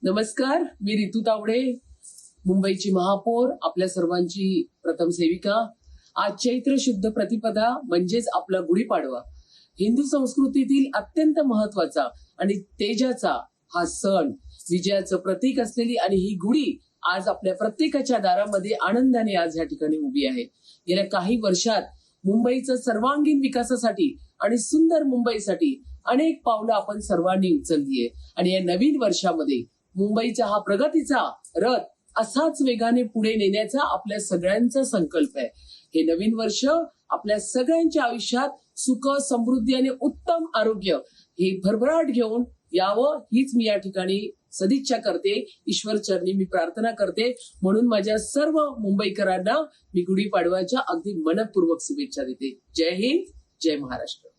नमस्कार, मी रितू तावडे, मुंबईची महापौर, आपल्या सर्वांची प्रथम सेविका. आज चैत्र शुद्ध प्रतिपदा म्हणजेच आपला गुढीपाडवा, हिंदू संस्कृतीतील अत्यंत महत्वाचा आणि तेजाचा हा सण, विजयाचं प्रतीक असलेली आणि ही गुढी आज आपल्या प्रत्येकाच्या दारामध्ये आनंदाने आज या ठिकाणी उभी आहे. गेल्या काही वर्षात मुंबईचं सर्वांगीण विकासासाठी आणि सुंदर मुंबईसाठी अनेक पावलं आपण सर्वांनी उचलली आहे आणि या नवीन वर्षामध्ये मुंबईचा हा प्रगतीचा रथ असाच वेगाने पुढे नेण्याचा आपल्या सगळ्यांचा संकल्प आहे. हे नवीन वर्ष आपल्या सगळ्यांच्या आयुष्यात सुख, समृद्धी आणि उत्तम आरोग्य हे भरभराट घेऊन यावं, हीच मी या ठिकाणी सदिच्छा करते. ईश्वर चरणी मी प्रार्थना करते. म्हणून माझ्या सर्व मुंबईकरांना मी गुढीपाडव्याच्या अगदी मनपूर्वक शुभेच्छा देते. जय हिंद, जय महाराष्ट्र.